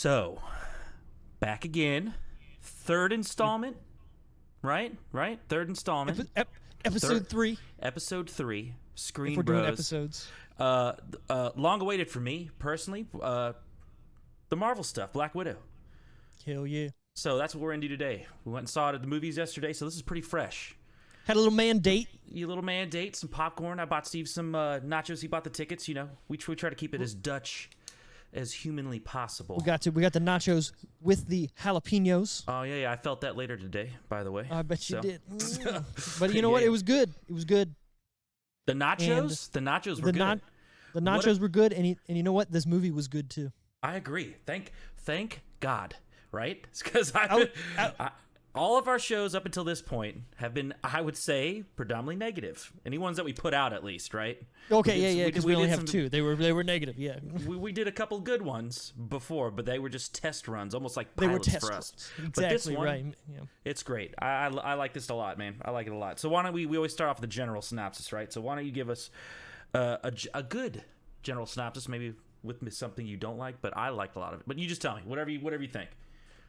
So, back again. Third installment. Right? Third installment. Episode 3. Episode 3. ScreenBros. If we're doing episodes. Long awaited for me, personally. The Marvel stuff. Black Widow. Hell yeah. So that's what we're into today. We went and saw it at the movies yesterday, so this is pretty fresh. Had a little man date. A little man date, some popcorn. I bought Steve some nachos. He bought the tickets. You know, we try to keep it as Dutch as humanly possible. We got the nachos with the jalapenos. Oh yeah. I felt that later today, by the way. I bet you did. But you know what? It was good. It was good. The nachos? The nachos were good. The nachos were good, and you know what? This movie was good too. I agree. Thank God, right? Because all of our shows up until this point have been, I would say, predominantly negative. Any ones that we put out, at least, right? Okay, yeah, because we only have 2. They were negative, yeah. We did a couple good ones before, but they were just test runs, almost like they pilots were test for runs. us. Exactly, but this one, right. Yeah. It's great. I like this a lot, man. I like it a lot. So why don't we always start off with the general synopsis, right? So why don't you give us a good general synopsis, maybe with something you don't like, but I liked a lot of it. But you just tell me, whatever you think.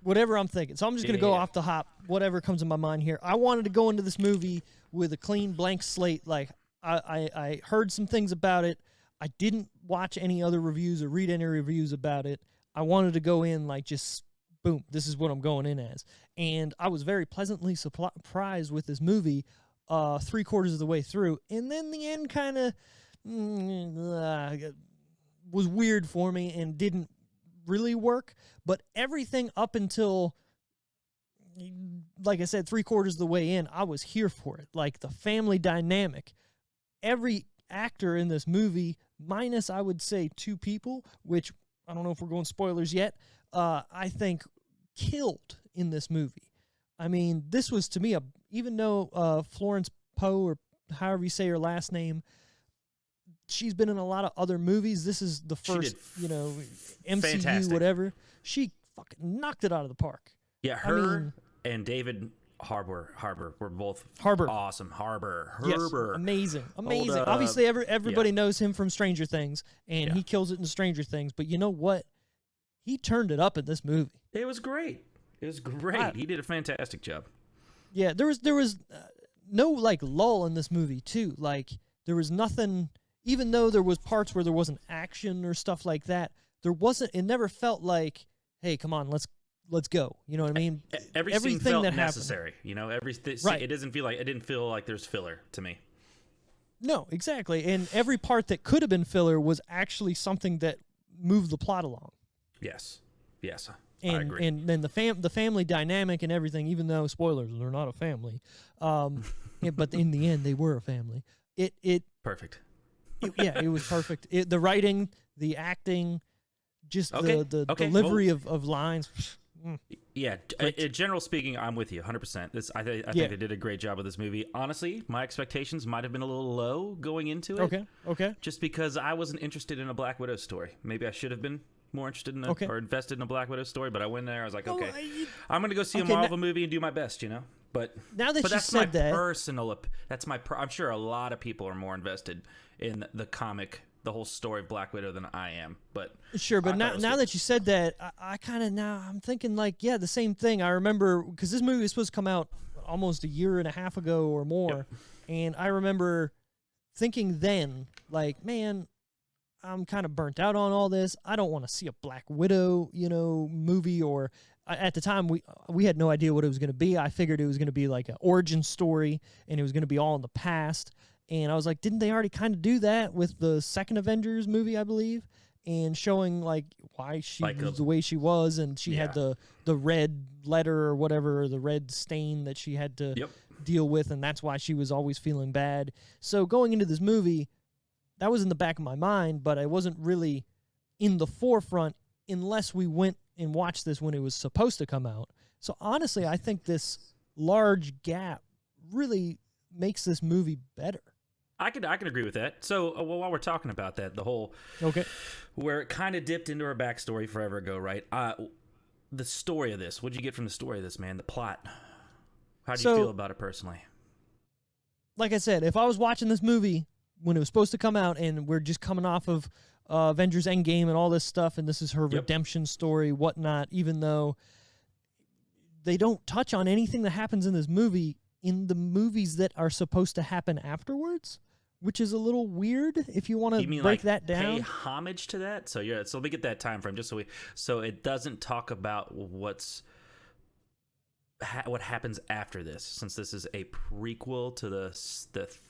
Whatever I'm thinking. So I'm just going to go off the hop, whatever comes in my mind here. I wanted to go into this movie with a clean, blank slate. Like, I heard some things about it. I didn't watch any other reviews or read any reviews about it. I wanted to go in like just, boom, this is what I'm going in as. And I was very pleasantly surprised with this movie 3/4 of the way through. And then the end kind of was weird for me and didn't really work, but everything up until, like I said, 3/4 of the way in, I was here for it. Like the family dynamic, every actor in this movie, minus I would say 2 people, which I don't know if we're going spoilers yet, I think killed in this movie. I mean, this was to me, even though Florence Poe, or however you say her last name, she's been in a lot of other movies. This is the first, MCU, fantastic. whatever. She fucking knocked it out of the park. Yeah, her and David Harbour were both awesome. Harbour. Yes, amazing. Obviously, everybody knows him from Stranger Things, and he kills it in Stranger Things. But you know what? He turned it up in this movie. It was great. He did a fantastic job. Yeah, there was no like lull in this movie too. Like there was nothing. Even though there was parts where there wasn't action or stuff like that, there wasn't. It never felt like, hey, come on, let's go. You know what I mean? Everything felt necessary. Right. It didn't feel like there's filler to me. No, exactly. And every part that could have been filler was actually something that moved the plot along. Yes, and, I agree. And then the family dynamic and everything. Even though spoilers, they're not a family, but in the end, they were a family. It perfect. It was perfect. The writing, the acting, just the delivery of lines. Yeah, in general speaking, I'm with you 100%. I think they did a great job with this movie. Honestly, my expectations might have been a little low going into it. Okay. Just because I wasn't interested in a Black Widow story. Maybe I should have been more interested in or invested in a Black Widow story, but I went there, I was like, okay, I'm going to go see a Marvel movie and do my best, But now that that's said that, I'm sure a lot of people are more invested in the comic, the whole story of Black Widow than I am. But sure, but now that you said that, I kind of I'm thinking like, the same thing. I remember because this movie was supposed to come out almost a year and a half ago or more, and I remember thinking then, like, man, I'm kind of burnt out on all this. I don't want to see a Black Widow, movie. Or at the time, we had no idea what it was going to be. I figured it was going to be like an origin story, and it was going to be all in the past. And I was like, didn't they already kind of do that with the second Avengers movie, I believe, and showing like why she was the way she was, and she had the red letter or whatever, or the red stain that she had to deal with, and that's why she was always feeling bad. So going into this movie, that was in the back of my mind, but I wasn't really in the forefront unless we went and watched this when it was supposed to come out. So honestly, I think this large gap really makes this movie better. I can agree with that. So while we're talking about that, the whole where it kind of dipped into her backstory forever ago, right? The story of this, what'd you get from the story of this, man? The plot. How do you feel about it personally? Like I said, if I was watching this movie when it was supposed to come out, and we're just coming off of Avengers Endgame and all this stuff, and this is her Yep. redemption story, whatnot, even though they don't touch on anything that happens in this movie in the movies that are supposed to happen afterwards, which is a little weird if you want to break like that down. Pay homage to that? So yeah, so let me get that time frame just so it doesn't talk about what happens after this, since this is a prequel to the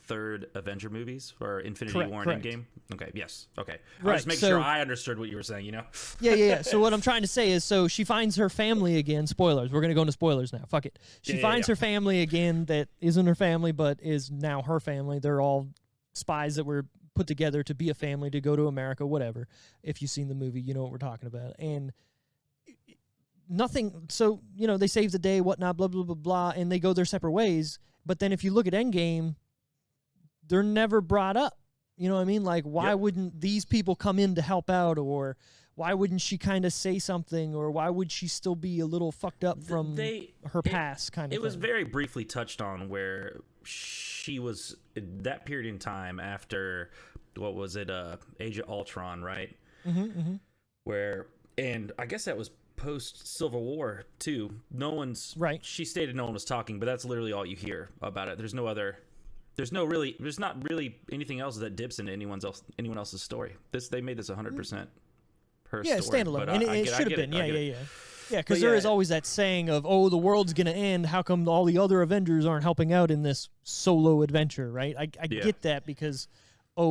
third Avenger movies or Infinity War and Endgame. Okay, yes, okay. Right, I'll just make sure I understood what you were saying. Yeah. So what I'm trying to say is, so she finds her family again. Spoilers. We're gonna go into spoilers now. Fuck it. She finds her family again that isn't her family, but is now her family. They're all spies that were put together to be a family to go to America, whatever. If you've seen the movie, you know what we're talking about. And nothing, so, they save the day, whatnot, blah, blah, blah, blah, and they go their separate ways. But then if you look at Endgame, they're never brought up. You know what I mean? Like, why wouldn't these people come in to help out, or why wouldn't she kind of say something, or why would she still be a little fucked up from her past kind of thing? It was very briefly touched on where she was, that period in time after, what was it, Age of Ultron, right? Mm-hmm. Where, and I guess that was post-Civil War, too. Right. She stated no one was talking, but that's literally all you hear about it. There's not really anything else that dips into anyone else's story. They made this 100% her story. Yeah, standalone. And it should have been. Yeah. Yeah, because there is always that saying of, the world's going to end. How come all the other Avengers aren't helping out in this solo adventure, right? I get that because,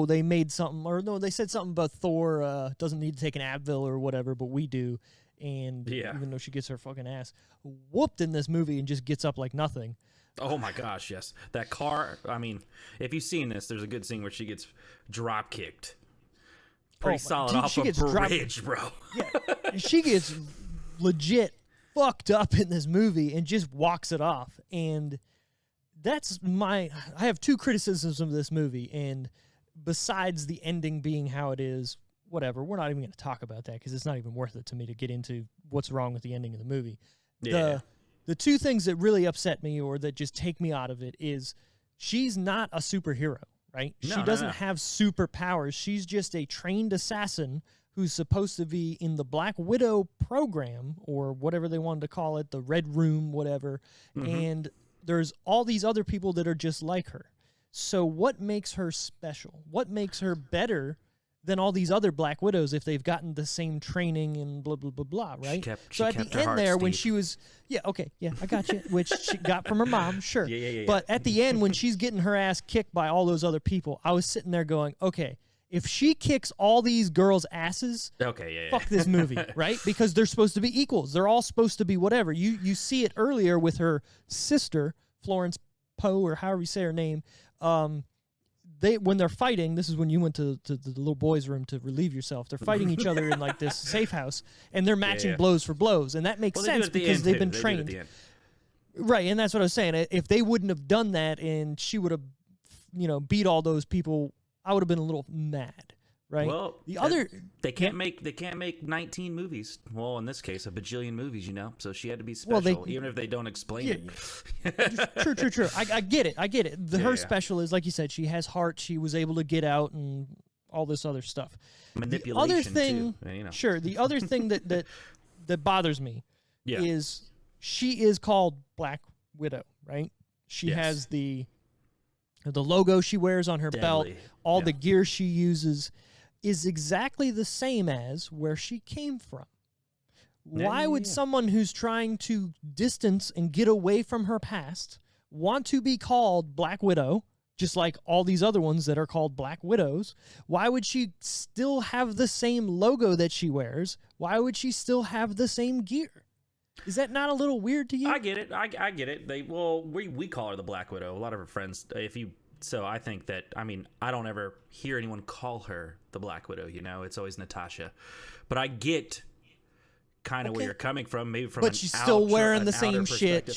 they made something, or no, they said something about Thor doesn't need to take an Advil or whatever, but we do. And even though she gets her fucking ass whooped in this movie and just gets up like nothing. Oh my gosh, yes. That car, I mean, if you've seen this, there's a good scene where she gets drop kicked. Pretty solid off a bridge, bro. Yeah, she gets legit fucked up in this movie and just walks it off. And I have two criticisms of this movie, and besides the ending being how it is, whatever, we're not even going to talk about that because it's not even worth it to me to get into what's wrong with the ending of the movie. Yeah. The two things that really upset me or that just take me out of it is she's not a superhero, right? She doesn't have superpowers. She's just a trained assassin who's supposed to be in the Black Widow program or whatever they wanted to call it, the Red Room, whatever. Mm-hmm. And there's all these other people that are just like her. So what makes her special? What makes her better than all these other Black Widows if they've gotten the same training and blah, blah, blah, blah, right? She at the end there, when she was, I got you, which she got from her mom, sure. Yeah. But at the end, when she's getting her ass kicked by all those other people, I was sitting there going, okay, if she kicks all these girls' asses, fuck this movie, right? Because they're supposed to be equals. They're all supposed to be whatever. You see it earlier with her sister, Florence Poe, or however you say her name. When they're fighting, this is when you went to the little boys' room to relieve yourself. They're fighting each other in like this safe house, and they're matching blows for blows, and that makes sense because they've been trained. Right, and that's what I was saying. If they wouldn't have done that, and she would have, beat all those people, I would have been a little mad. Right. Well, they can't make 19 movies. Well, in this case, a bajillion movies. So she had to be special, even if they don't explain it. True. I get it. Her special is, like you said, she has heart. She was able to get out and all this other stuff. Manipulation. The other thing, too. Sure. The other thing that bothers me is she is called Black Widow, right? She has the logo she wears on her belt, all the gear she uses is exactly the same as where she came from. Why would someone who's trying to distance and get away from her past want to be called Black Widow, just like all these other ones that are called Black Widows? Why would she still have the same logo that she wears? Why would she still have the same gear? Is that not a little weird to you? I get it. I get it. We call her the Black Widow. A lot of her friends, So I think that, I don't ever hear anyone call her the Black Widow, It's always Natasha. But I get kind of where you're coming from, maybe from she's still wearing the same shit.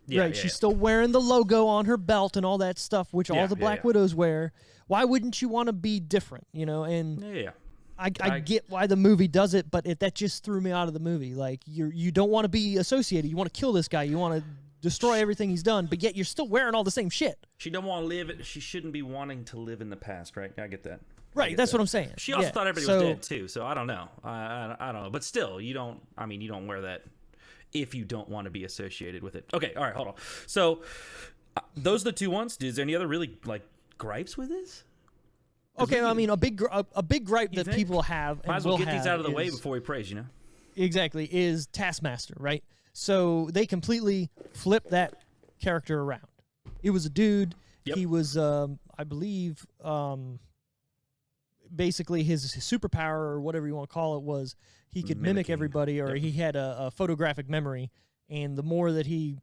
She's still wearing the logo on her belt and all that stuff, which all the Black Widows wear. Why wouldn't you want to be different, And I get why the movie does it, but that just threw me out of the movie. Like, you don't want to be associated. You want to kill this guy. You want to destroy everything he's done, but yet you're still wearing all the same shit. She don't want to live it. She shouldn't be wanting to live in the past, right? I get that. Right, that's what I'm saying. She also thought everybody was dead too, so I don't know. I don't know, but still, you don't wear that if you don't want to be associated with it. Okay, all right, hold on. So those are the two ones. Is there any other really like gripes with this? Okay, I mean a big gripe that people have, and might as well get these out of the way before we praise. You know, exactly, is Taskmaster, right? So they completely flipped that character around. It was a dude. Yep. He was, I believe, basically his superpower or whatever you want to call it was he could mimic everybody, or he had a photographic memory, and the more that he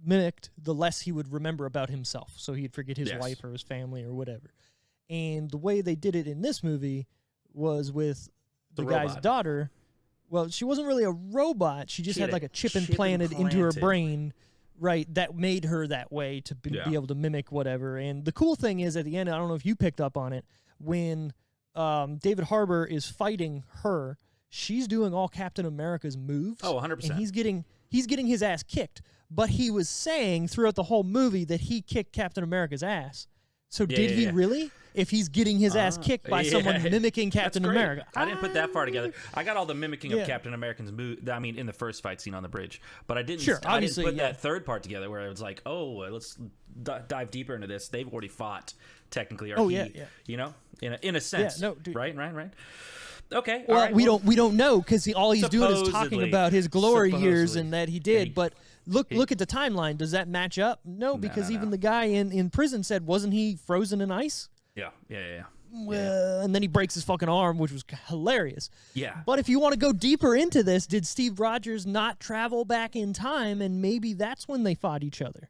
mimicked, the less he would remember about himself. So he'd forget his wife or his family or whatever. And the way they did it in this movie was with the guy's daughter. Well, she wasn't really a robot. She just had like a chip implanted into her brain, right, that made her that way to be able to mimic whatever. And the cool thing is, at the end, I don't know if you picked up on it, when David Harbour is fighting her, she's doing all Captain America's moves. Oh, 100%. And he's getting his ass kicked. But he was saying throughout the whole movie that he kicked Captain America's ass. So did he really? If he's getting his ass kicked by someone mimicking Captain America. I didn't put that far together. I got all the mimicking of Captain America's move. I mean, in the first fight scene on the bridge. But I didn't put that third part together where it was like, oh, let's dive deeper into this. They've already fought, technically. You know, in a sense. Yeah, no, dude. Right. Okay. Well, right, we don't know because all he's doing is talking about his glory years and that he did. But look at the timeline. Does that match up? No, because even the guy in prison said, wasn't he frozen in ice? Yeah. Well, and then he breaks his fucking arm, which was hilarious. Yeah. But if you want to go deeper into this, did Steve Rogers not travel back in time, and maybe that's when they fought each other?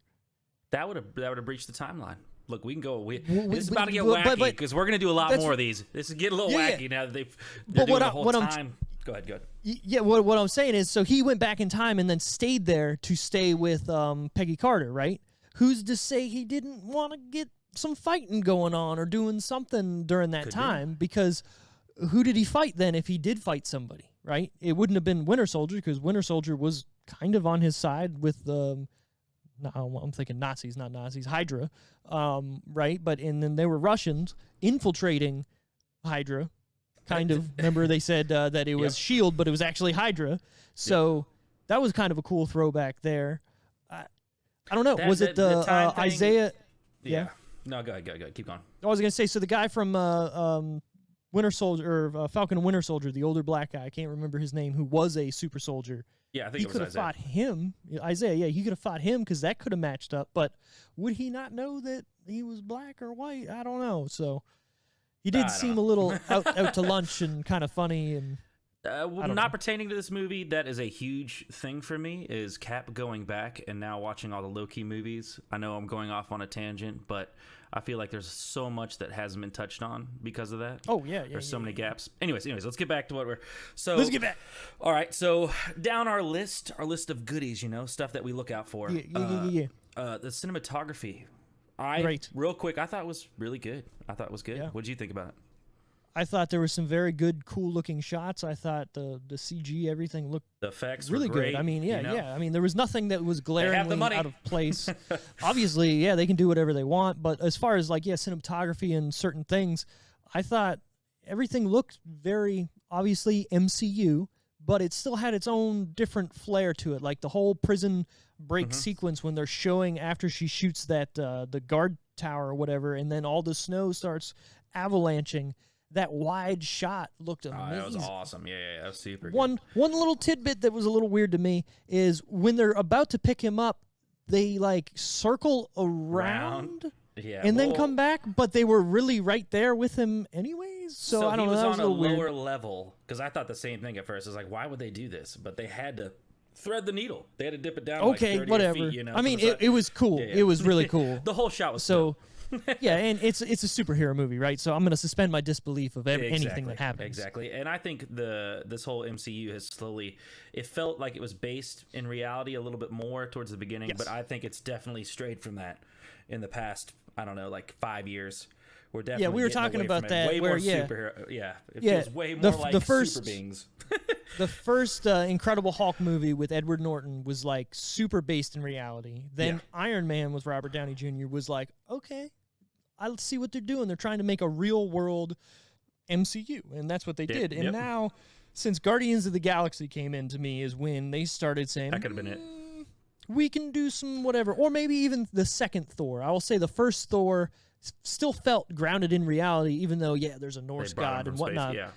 That would have breached the timeline. Look, we can go. This is about to get wacky because we're going to do a lot more of these. This is getting a little wacky now that they're doing the whole time. Go ahead. Yeah, what I'm saying is, so he went back in time and then stayed there to stay with Peggy Carter, right? Who's to say he didn't want to get some fighting going on or doing something during that time? Because who did he fight then if he did fight somebody, right? It wouldn't have been Winter Soldier because Winter Soldier was kind of on his side with no, I'm thinking Nazis, not Nazis, Hydra, right? And then they were Russians infiltrating Hydra, kind of. Remember they said that it was S.H.I.E.L.D., but it was actually Hydra. So that was kind of a cool throwback there. I don't know. Was it Isaiah? Yeah. No, go ahead. Keep going. I was going to say, so the guy from Winter Soldier, or Falcon and Winter Soldier, the older black guy, I can't remember his name, who was a super soldier. Yeah, I think he could have fought him. Isaiah, yeah, he could have fought him because that could have matched up. But would he not know that he was black or white? I don't know. So he did seem a little out to lunch and kind of funny. And not pertaining to this movie, that is a huge thing for me, is Cap going back and now watching all the Loki movies. I know I'm going off on a tangent, but I feel like there's so much that hasn't been touched on because of that. Oh, yeah. There's so many gaps. Anyways, let's get back to what we're... So let's get back. All right, so down our list of goodies, stuff that we look out for. Yeah. The cinematography. Real quick, I thought it was really good. I thought it was good. Yeah. What did you think about it? I thought there were some very good, cool-looking shots. I thought the CG, everything looked the effects really were great, good. I mean, yeah. I mean, there was nothing that was glaringly out of place. Obviously, yeah, they can do whatever they want. But as far as cinematography and certain things, I thought everything looked very obviously MCU, but it still had its own different flair to it. Like the whole prison break sequence when they're showing after she shoots that the guard tower or whatever, and then all the snow starts avalanching. That wide shot looked amazing. That was awesome. Yeah, that was super good. One little tidbit that was a little weird to me is when they're about to pick him up, they circle around and then come back, but they were really right there with him anyways. So I don't know. He was on a lower level, because I thought the same thing at first. I was like, why would they do this? But they had to thread the needle. They had to dip it down. Okay, 30 whatever. Feet, I mean, it was cool. Yeah. It was really cool. The whole shot was so. Yeah, and it's a superhero movie, right? So I'm going to suspend my disbelief of anything that happens. Exactly. And I think this whole MCU has slowly, it felt like it was based in reality a little bit more towards the beginning, but I think it's definitely strayed from that in the past, 5 years. We're definitely we were talking about that. Way more superhero. Yeah, it feels way more like super beings. The first Incredible Hulk movie with Edward Norton was super based in reality. Then Iron Man with Robert Downey Jr. was okay. I see what they're doing. They're trying to make a real world MCU, and that's what they did. And now, since Guardians of the Galaxy came in to me, is when they started saying that could have been it. We can do some whatever, or maybe even the second Thor. I will say the first Thor still felt grounded in reality, even though there's a Norse god and whatnot. Yeah.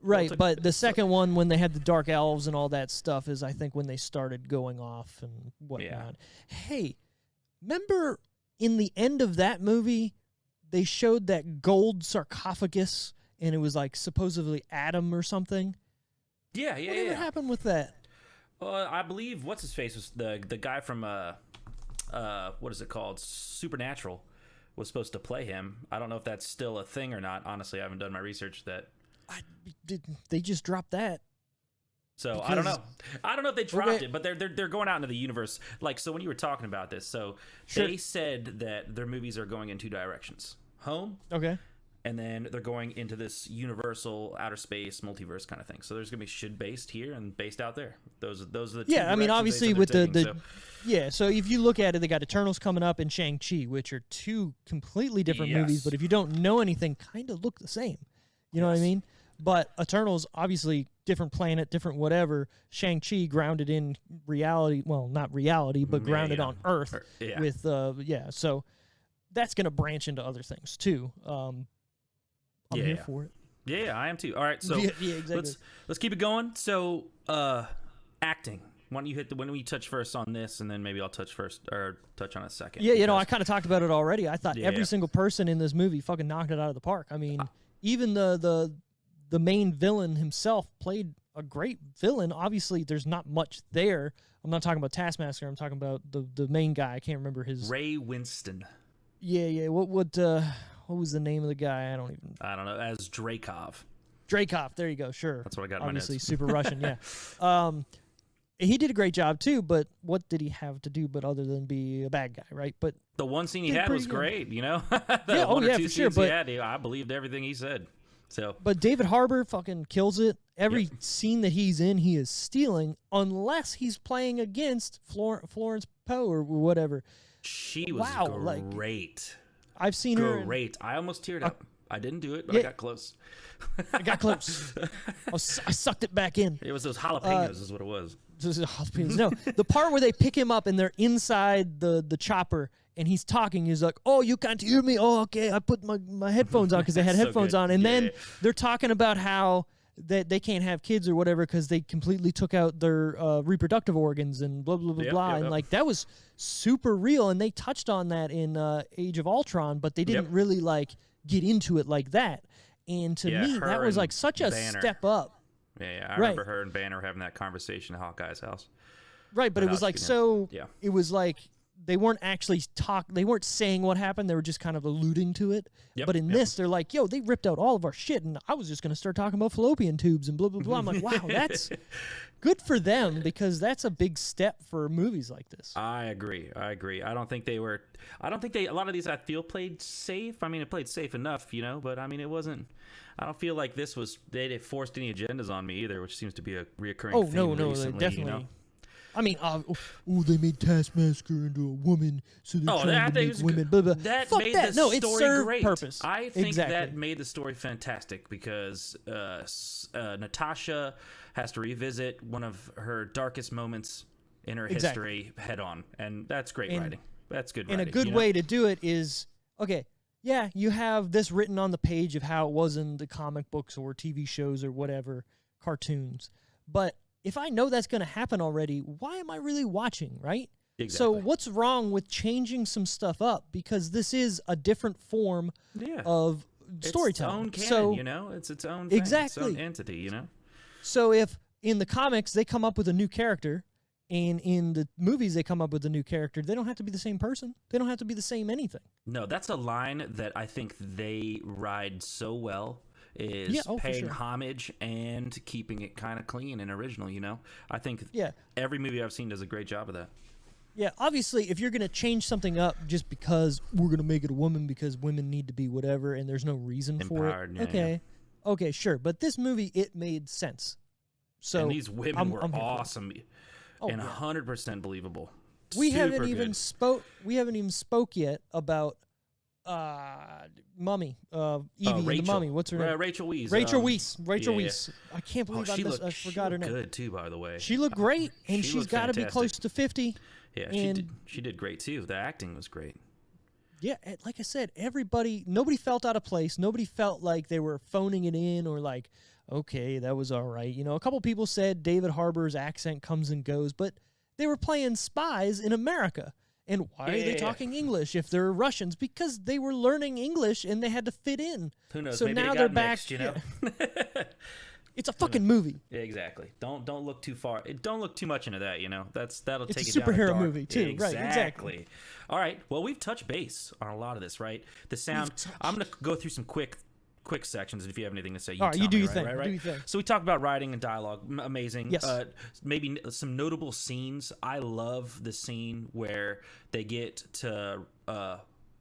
Right, but the second one, when they had the dark elves and all that stuff, is I think when they started going off and whatnot. Yeah. Hey, remember in the end of that movie, they showed that gold sarcophagus, and it was like supposedly Adam or something? Yeah. Whatever happened with that? I believe what's his face was the guy from what is it called? Supernatural was supposed to play him. I don't know if that's still a thing or not. Honestly, I haven't done my research that. They just dropped that. So I don't know. I don't know if they dropped it, but they're going out into the universe. Like, so when you were talking about this, so they said that their movies are going in two directions: home, and then they're going into this universal outer space multiverse kind of thing. So there's gonna be shit based here and based out there. Those are the two I mean, obviously with taking, so if you look at it, they got Eternals coming up and Shang-Chi, which are two completely different movies, but if you don't know anything, kind of look the same. You know what I mean? But Eternals, obviously, different planet, different whatever. Shang-Chi grounded in reality. Well, not reality, but grounded on Earth. With, so that's going to branch into other things, too. I'm here for it. Yeah, I am, too. All right, so exactly. let's keep it going. So, acting. Why don't you touch first on this, and then maybe I'll touch on it second. Yeah, I kind of talked about it already. I thought every single person in this movie fucking knocked it out of the park. I mean, even the main villain himself played a great villain. Obviously, there's not much there. I'm not talking about Taskmaster. I'm talking about the main guy. I can't remember his... Ray Winston. Yeah. What was the name of the guy? I don't know. As Dreykov. Dreykov. There you go. Sure. That's what I got Obviously, in my notes. super Russian, yeah. He did a great job, too, but what did he have to do but other than be a bad guy, right? But the one scene he had was great, you know? For sure. But I believed everything he said. But David Harbour fucking kills it. Every scene that he's in, he is stealing, unless he's playing against Florence Poe or whatever. She was great. I've seen her. Great. I almost teared up. I didn't do it, but I got close. I got close. I sucked it back in. It was those jalapenos is what it was. No, the part where they pick him up and they're inside the chopper and he's talking. He's like, "Oh, you can't hear me? Oh, okay." I put my headphones on because they had headphones on, and then they're talking about how that they can't have kids or whatever because they completely took out their reproductive organs and blah blah blah blah. And like that was super real, and they touched on that in Age of Ultron, but they didn't really like get into it like that. And to me, that was like such a step up. Yeah, I remember her and Banner having that conversation at Hawkeye's house. Right, but it was like it was like they weren't actually they weren't saying what happened, they were just kind of alluding to it. But in this, they're like, yo, they ripped out all of our shit, and I was just going to start talking about fallopian tubes and blah, blah, blah. I'm like, wow, that's good for them, because that's a big step for movies like this. I agree. I don't think a lot of these I feel played safe. I mean, it played safe enough, you know, but I mean, it wasn't. I don't feel like this was they forced any agendas on me either, which seems to be a reoccurring theme recently. Definitely. You know? I mean, they made Taskmaster into a woman, so they're trying to make women. Blah, blah. That Fuck made that. the It story served great. Purpose. I think that made the story fantastic because Natasha has to revisit one of her darkest moments in her history head on, and that's great writing. That's good writing. And a good way to do it is, yeah, you have this written on the page of how it was in the comic books or TV shows or whatever, cartoons. But if I know that's going to happen already, why am I really watching, right? Exactly. So what's wrong with changing some stuff up? Because this is a different form of storytelling. It's its own canon, you know? It's its own thing, its own entity, you know? So if in the comics they come up with a new character, and in the movies they come up with a new character, they don't have to be the same person. They don't have to be the same anything. No, that's a line that I think they ride so well, is paying homage and keeping it kind of clean and original, you know? I think every movie I've seen does a great job of that. Yeah, obviously, if you're going to change something up just because we're going to make it a woman because women need to be whatever and there's no reason for it. Okay, sure. But this movie, it made sense. So and these women were awesome and 100% believable. We haven't even spoke yet about Mummy, Evie in the Mummy. What's her name? Rachel Weisz. Rachel Weisz. I can't believe I forgot her name. She looked good too, by the way. She looked great, and she's got to be close to 50. Yeah, she did great too. The acting was great. Yeah, like I said, nobody felt out of place. Nobody felt like they were phoning it in or like, okay, that was all right. You know, a couple people said David Harbour's accent comes and goes, but they were playing spies in America. And why are they talking English if they're Russians? Because they were learning English and they had to fit in. Who knows? So Maybe now they they're got back. Mixed, you know? It's a fucking movie. Yeah, exactly. Don't look too far. Don't look too much into that. You know, that'll take it's it a down superhero dark. movie too. Yeah, Right? Exactly. All right. Well, we've touched base on a lot of this, right? The sound. I'm gonna go through some quick sections, and if you have anything to say, all right, you do your thing. Right? Do your thing. So we talked about writing and dialogue. Amazing. Yes. Maybe some notable scenes. I love the scene where they get to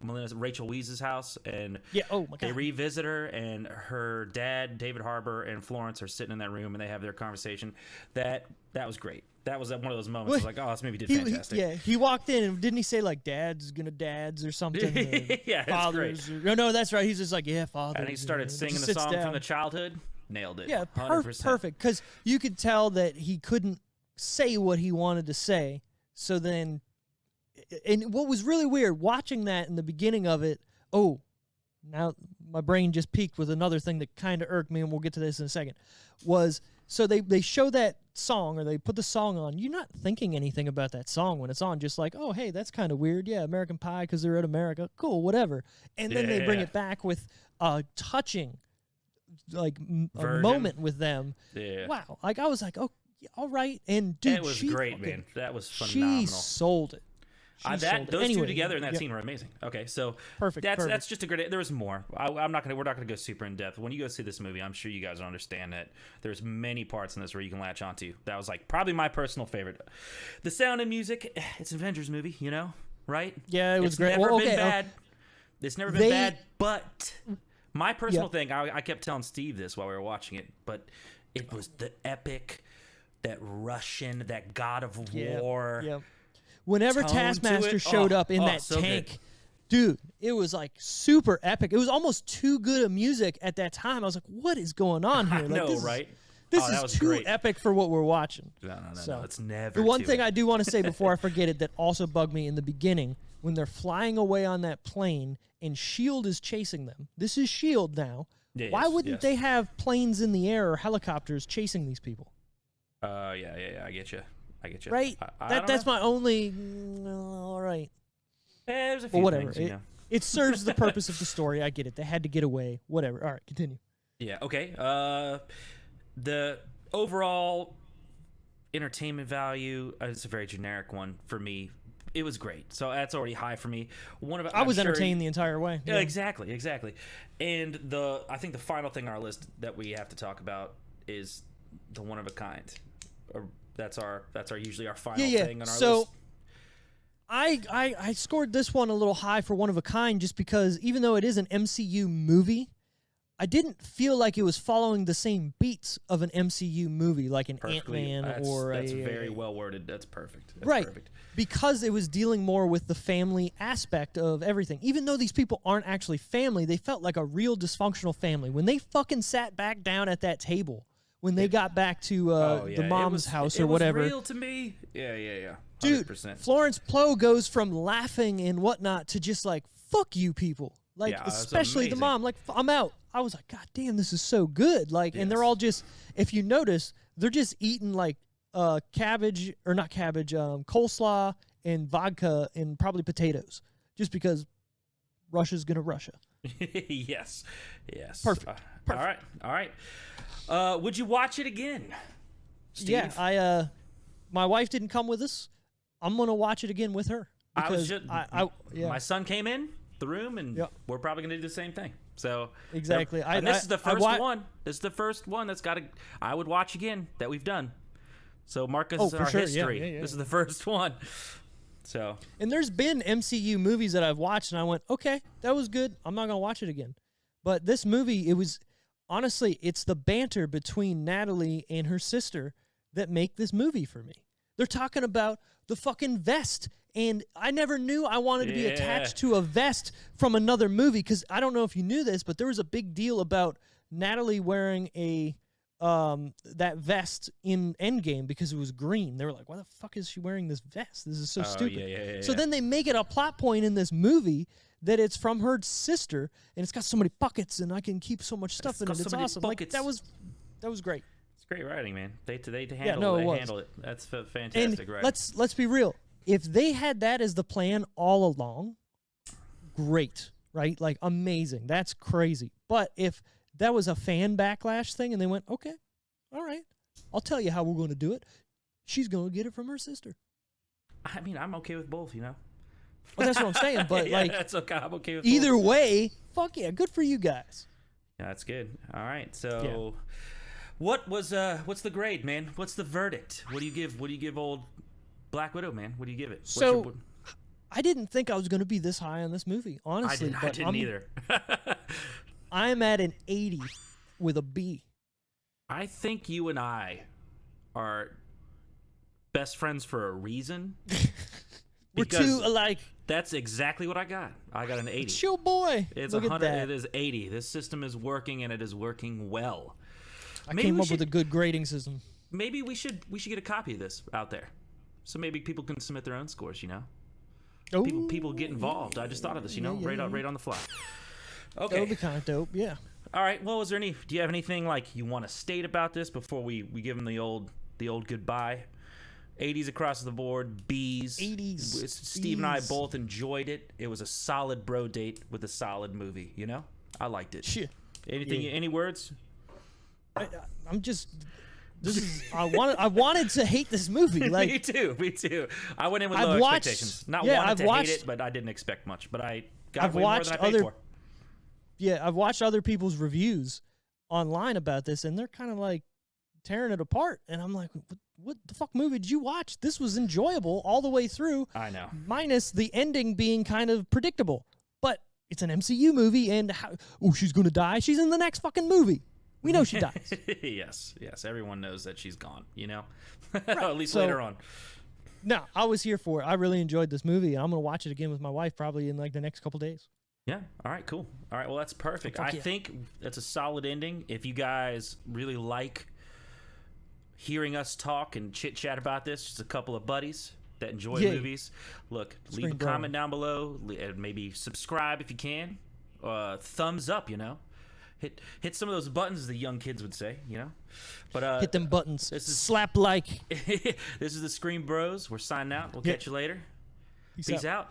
Rachel Weisz's house, and oh my God, they revisit her, and her dad, David Harbour, and Florence are sitting in that room, and they have their conversation. That was great. That was one of those moments. I was like, oh, this movie did fantastic. He walked in, and didn't he say like "Dad's gonna dads" or something? Yeah, that's great. No, that's right. He's just like, yeah, father. And he started singing the song from the childhood. Nailed it. Yeah, 100%. perfect. Because you could tell that he couldn't say what he wanted to say. So then, and what was really weird, watching that in the beginning of it, now my brain just peaked with another thing that kind of irked me, and we'll get to this in a second, was so they show that song, or they put the song on. You're not thinking anything about that song when it's on, just like, oh, hey, that's kind of weird. Yeah, American Pie because they're at America. Cool, whatever. And then they bring it back with a touching, like, a moment with them. Yeah. Wow. Like, I was like, oh, yeah, all right. And, dude, it was great, man. That was She phenomenal. sold it. Those two together in that scene were amazing. Okay, so perfect. That's just a great. There was more. We're not gonna go super in depth. When you go see this movie, I'm sure you guys will understand that there's many parts in this where you can latch onto. That was like probably my personal favorite. The sound and music. It's an Avengers movie, you know, right? Yeah, it was it's great. Never been bad. It's never been bad. But my personal thing, I kept telling Steve this while we were watching it, but it was the epic, that Russian, that God of War. Yep. Whenever Taskmaster showed up in that tank, dude, it was like super epic. It was almost too good of music at that time. I was like, what is going on here? I know, right? This is too great. epic for what we're watching. No, it's never. The one thing I do want to say before I forget it that also bugged me in the beginning, when they're flying away on that plane and S.H.I.E.L.D. is chasing them. This is S.H.I.E.L.D. now. Yes, why wouldn't they have planes in the air or helicopters chasing these people? Yeah, I get you. Right? That's my only. All right. There's a few whatever. things, you know. It serves the purpose of the story. I get it. They had to get away. Whatever. All right, continue. Yeah. Okay. The overall entertainment value is a very generic one for me. It was great, so that's already high for me. I was entertained the entire way. Yeah, exactly. And I think the final thing on our list that we have to talk about is the one of a kind. That's usually our final thing on our list. I scored this one a little high for one of a kind just because even though it is an MCU movie, I didn't feel like it was following the same beats of an MCU movie like an Ant-Man that's very well worded. That's perfect. Perfect. Because it was dealing more with the family aspect of everything. Even though these people aren't actually family, they felt like a real dysfunctional family. When they fucking sat back down at that table, when they got back to the mom's house or whatever. It was real to me. Yeah. 100%. Dude, Florence Pugh goes from laughing and whatnot to just like, fuck you people. Like, especially the mom. Like, I'm out. I was like, God damn, this is so good. Like, and they're all just, if you notice, they're just eating like coleslaw and vodka and probably potatoes. Just because Russia's going to Russia. Yes. Perfect. All right. Would you watch it again, Steve? Yeah, my wife didn't come with us. I'm gonna watch it again with her. My son came in the room, and we're probably gonna do the same thing. So exactly. This is the first one. This is the first one that's got I would watch again that we've done. So mark us in our history. Yeah. This is the first one. So and there's been MCU movies that I've watched, and I went, okay, that was good. I'm not gonna watch it again. But this movie, it was. Honestly, it's the banter between Natalie and her sister that make this movie for me. They're talking about the fucking vest And I never knew I wanted to be attached to a vest from another movie, because I don't know if you knew this, but there was a big deal about Natalie wearing that vest in Endgame because it was green. They were like, why the fuck is she wearing this vest? This is so stupid. So then they make it a plot point in this movie that it's from her sister, and it's got so many pockets, and I can keep so much stuff in it. It's awesome. Like, that was great. It's great writing, man. They handle it. That's fantastic, right? Let's be real. If they had that as the plan all along, great, right? Like, amazing. That's crazy. But if that was a fan backlash thing, and they went, okay, all right, I'll tell you how we're going to do it. She's going to get it from her sister. I mean, I'm okay with both, you know? Well, that's what I'm saying, but yeah, like, that's okay. I'm okay with either both. way, fuck yeah, good for you guys. Yeah, that's good. All right, so what's the grade, man? What's the verdict? What do you give old Black Widow, man? What do you give it? I didn't think I was going to be this high on this movie, honestly. I didn't either. I'm at an 80 with a B. I think you and I are best friends for a reason. We're too alike. That's exactly what I got. I got an 80. It's your boy. It's Look 100. at that. It is 80. This system is working, and it is working well. I came up with a good grading system. Maybe we should get a copy of this out there, so maybe people can submit their own scores. You know, people get involved. I just thought of this. You know, right on the fly. Okay, that would be kind of dope. Yeah. All right. Well, do you have anything like you want to state about this before we give them the old goodbye? 80s across the board, B's. 80s. Steve and I both enjoyed it. It was a solid bro date with a solid movie. You know, I liked it. Shit. Any words? I'm just. I wanted to hate this movie. Like, me too. I went in with low expectations. Wanted to hate it, but I didn't expect much. But I got way more than I paid for. Yeah, I've watched other people's reviews online about this, and they're kind of like tearing it apart. And I'm like, what the fuck movie did you watch? This was enjoyable all the way through. I know. Minus the ending being kind of predictable. But it's an MCU movie, and she's going to die. She's in the next fucking movie. We know she dies. Yes. Everyone knows that she's gone, you know? Right. At least later on. No, I was here for it. I really enjoyed this movie, and I'm going to watch it again with my wife probably in like the next couple days. Yeah. All right, cool. All right, well, that's perfect. I think that's a solid ending. If you guys really like hearing us talk and chit-chat about this, just a couple of buddies that enjoy movies, look, leave a comment down below, and maybe subscribe if you can. Thumbs up, you know. Hit some of those buttons, as the young kids would say, you know. But hit them buttons. Slap like. This is the Screen Bros. We're signing out. We'll catch you later. Peace out.